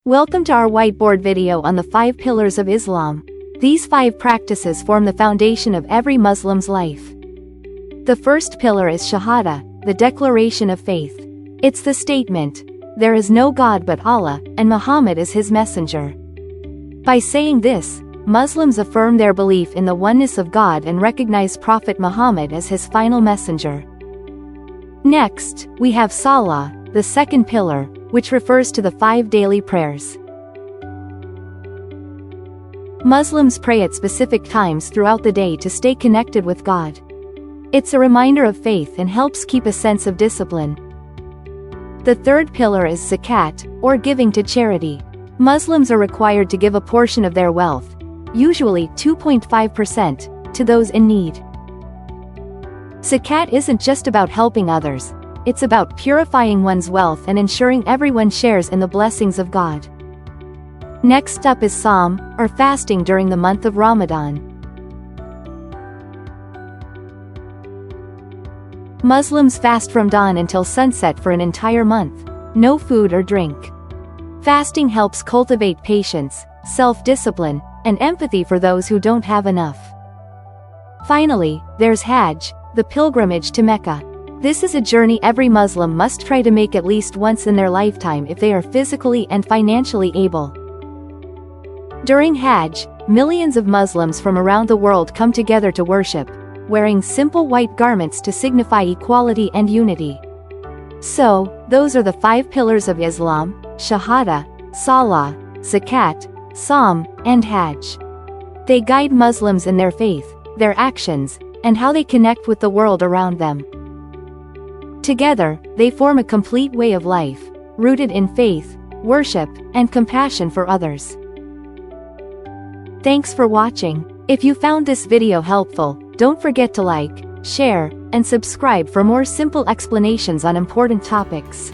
Welcome to our whiteboard video on the 5 pillars of Islam. These 5 practices form the foundation of every Muslim's life. The first pillar is Shahada, the declaration of faith. It's the statement, "There is no God but Allah, and Muhammad is his messenger." By saying this, Muslims affirm their belief in the oneness of God and recognize Prophet Muhammad as his final messenger. Next, we have Salah, the second pillar, which refers to the 5 daily prayers. Muslims pray at specific times throughout the day to stay connected with God. It's a reminder of faith and helps keep a sense of discipline. The third pillar is Zakat, or giving to charity. Muslims are required to give a portion of their wealth, usually 2.5%, to those in need. Zakat isn't just about helping others, it's about purifying one's wealth and ensuring everyone shares in the blessings of God. Next up is Sawm, or fasting during the month of Ramadan. Muslims fast from dawn until sunset for an entire month. No food or drink. Fasting helps cultivate patience, self-discipline, and empathy for those who don't have enough. Finally, there's Hajj, the pilgrimage to Mecca. This is a journey every Muslim must try to make at least once in their lifetime if they are physically and financially able. During Hajj, millions of Muslims from around the world come together to worship, wearing simple white garments to signify equality and unity. So, those are the 5 pillars of Islam: Shahada, Salah, Zakat, Sawm, and Hajj. They guide Muslims in their faith, their actions, and how they connect with the world around them. Together, they form a complete way of life, rooted in faith, worship, and compassion for others. Thanks for watching. If you found this video helpful, don't forget to like, share, and subscribe for more simple explanations on important topics.